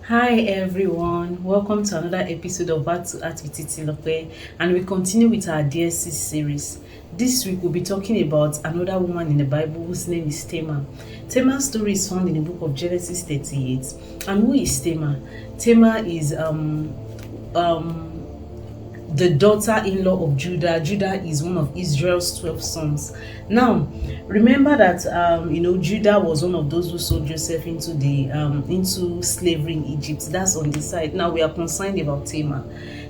Hi everyone, welcome to another episode of Back to Art with Titilope, and we continue with our DSC series. This week we'll be talking about another woman in the Bible whose name is Tamar. Tamar's story is found in the book of Genesis 38. And who is Tamar? Tamar is the daughter-in-law of Judah. Judah is one of Israel's 12 sons. Now, remember that Judah was one of those who sold Joseph into slavery in Egypt. That's on the side. Now we are concerned about Tamar.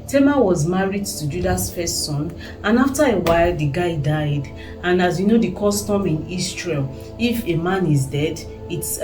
Tamar was married to Judah's first son, and after a while the guy died. And as you know, the custom in Israel, if a man is dead, it's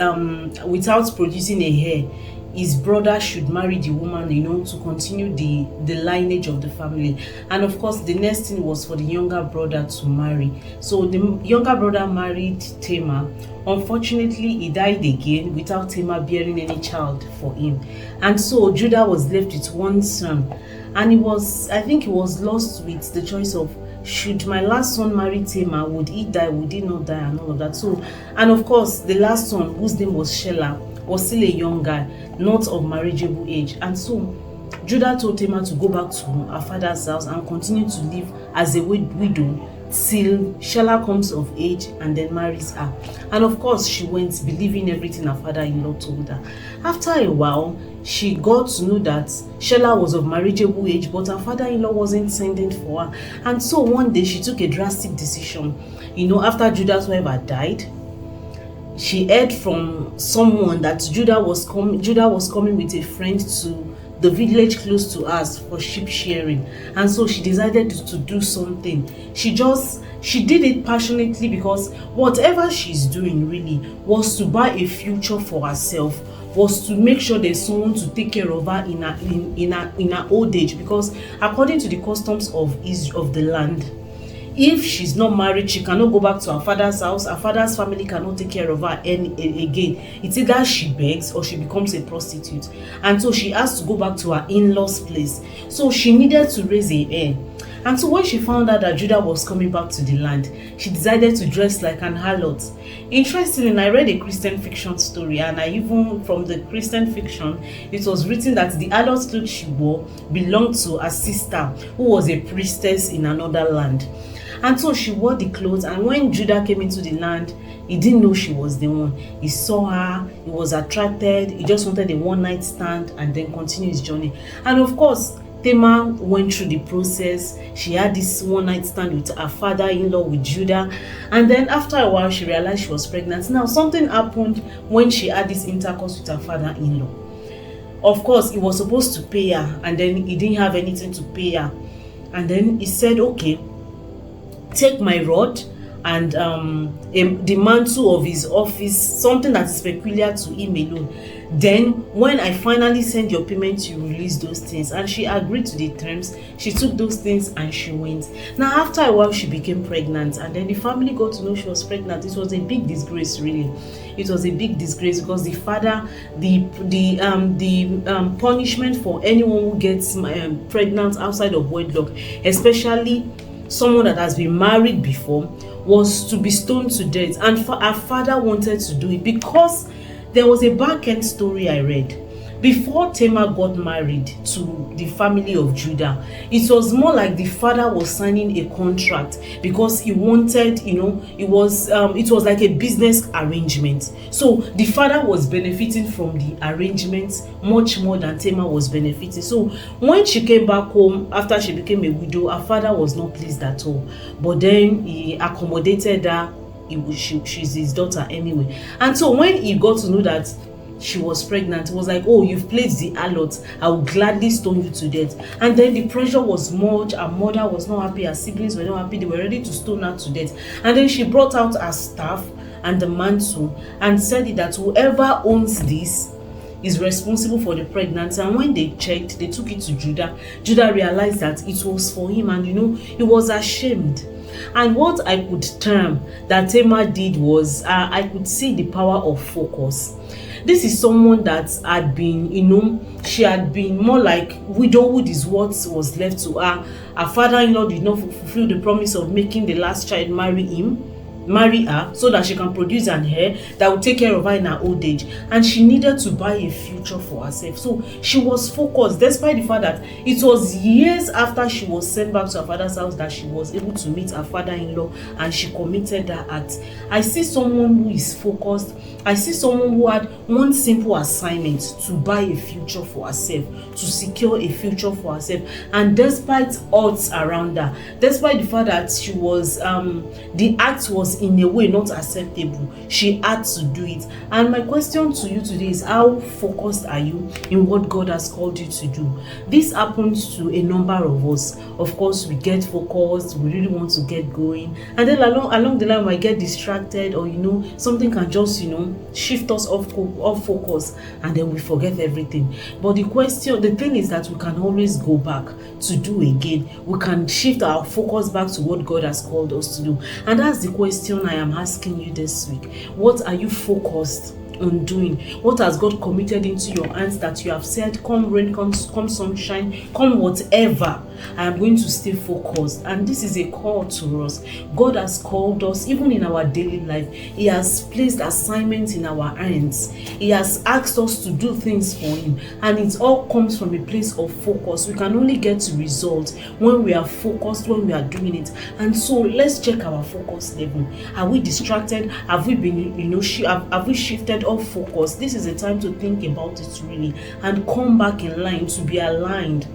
without producing a heir, his brother should marry the woman, to continue the lineage of the family. And of course, the next thing was for the younger brother to marry. So the younger brother married Tamar. Unfortunately, he died again without Tamar bearing any child for him. And so Judah was left with one son. And I think he was lost with the choice of, should my last son marry Tamar? Would he die? Would he not die? And all of that. So, and of course, the last son, whose name was Shelah, was still a young guy, not of marriageable age. And so Judah told Tamar to go back to her father's house and continue to live as a widow till Shelah comes of age and then marries her. And of course, she went, believing everything her father-in-law told her. After a while, she got to know that Shelah was of marriageable age, but her father-in-law wasn't sending for her. And so one day she took a drastic decision. After Judah's wife had died, she heard from someone that Judah was coming with a friend to the village close to us for sheep shearing. And so she decided to do something. She did it passionately, because whatever she's doing really was to buy a future for herself, was to make sure there's someone to take care of her in her old age. Because according to the customs of the land, if she's not married, she cannot go back to her father's house. Her father's family cannot take care of her again. It's either she begs or she becomes a prostitute. And so she has to go back to her in-laws' place. So she needed to raise a heir. And so when she found out that Judah was coming back to the land, she decided to dress like an harlot. Interestingly, I read a Christian fiction story, and from the Christian fiction, it was written that the harlot clothes she wore belonged to a sister who was a priestess in another land. And so she wore the clothes, and when Judah came into the land, he didn't know she was the one. He saw her, he was attracted, he just wanted a one-night stand and then continue his journey. And of course, Tamar went through the process. She had this one-night stand with her father-in-law, with Judah. And then after a while, she realized she was pregnant. Now, something happened when she had this intercourse with her father-in-law. Of course, he was supposed to pay her, and then he didn't have anything to pay her. And then he said, okay, take my rod and the mantle of his office, something that is peculiar to him alone. Then when I finally send your payment, you release those things. And she agreed to the terms. She took those things and she went. Now after a while, she became pregnant, and then the family got to know she was pregnant. It was a big disgrace, really. It was a big disgrace, because the father, the punishment for anyone who gets pregnant outside of wedlock, especially someone that has been married before, was to be stoned to death. And her father wanted to do it because there was a back end story I read. Before Tamar got married to the family of Judah, it was more like the father was signing a contract, because he wanted, it was like a business arrangement. So the father was benefiting from the arrangement much more than Tamar was benefiting. So when she came back home after she became a widow, her father was not pleased at all. But then he accommodated her. She's his daughter anyway. And so when he got to know that she was pregnant, it was like, oh, you've played the harlot, I will gladly stone you to death. And then the pressure was much. Her mother was not happy, her siblings were not happy, they were ready to stone her to death. And then she brought out her staff and the mantle and said that whoever owns this is responsible for the pregnancy. And when they checked, they took it to Judah. Judah realized that it was for him, and he was ashamed. And what I could term that Tamar did was, I could see the power of focus. This is someone that had been, she had been more like widowhood is what was left to her. Her father-in-law did not fulfill the promise of making the last child marry him. marry her so that she can produce an heir that will take care of her in her old age, and she needed to buy a future for herself. So she was focused, despite the fact that it was years after she was sent back to her father's house that she was able to meet her father-in-law and she committed that act. I see someone who is focused. I see someone who had one simple assignment: to buy a future for herself, to secure a future for herself. And despite odds around her, despite the fact that she was the act was in a way not acceptable, she had to do it. And my question to you today is, how focused are you in what God has called you to do? This happens to a number of us. Of course, we get focused, we really want to get going, and then along the line we might get distracted, or something can just shift us off focus, and then we forget everything. But the thing is that we can always go back to do again. We can shift our focus back to what God has called us to do. And that's the question I am asking you this week. What are you focused on doing? What has God committed into your hands that you have said, come rain, come sunshine, come whatever, I am going to stay focused? And this is a call to us. God has called us, even in our daily life. He has placed assignments in our hands. He has asked us to do things for Him, and it all comes from a place of focus. We can only get to results when we are focused, when we are doing it. And so let's check our focus level. Are we distracted? Have we been have we shifted off focus? This is a time to think about it really and come back in line, to be aligned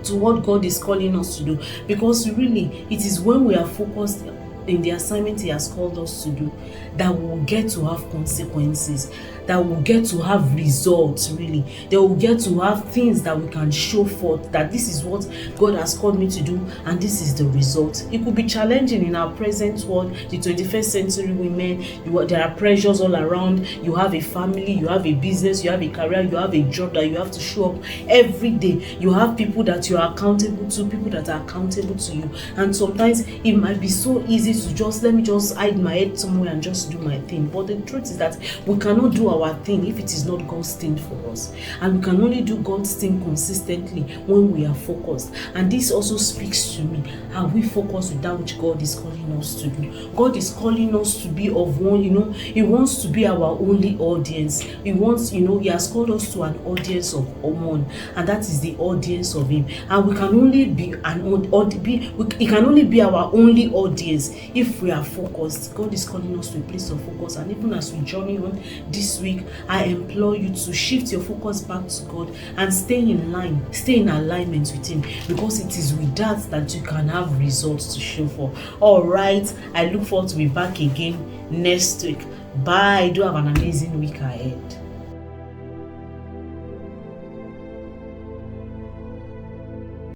to what God is calling us to do. Because really, it is when we are focused in the assignment He has called us to do that we will get to have consequences, that we will get to have results really. That we will get to have things that we can show forth, that this is what God has called me to do and this is the result. It could be challenging in our present world, the 21st century women. There are pressures all around. You have a family, you have a business, you have a career, you have a job that you have to show up every day. You have people that you are accountable to, people that are accountable to you. And sometimes it might be so easy to let me just hide my head somewhere and just do my thing. But the truth is that we cannot do our thing if it is not God's thing for us. And we can only do God's thing consistently when we are focused. And this also speaks to me. Are we focused with that which God is calling us to do? God is calling us to be of one, He wants to be our only audience. He wants, He has called us to an audience of one, and that is the audience of Him. And we can only be it can only be our only audience if we are focused. God is calling us to a place of focus. And even as we journey on this week, I implore you to shift your focus back to God and stay in line, stay in alignment with Him, because it is with that you can have results to show for. All right, I look forward to be back again next week. Bye. Do have an amazing week ahead.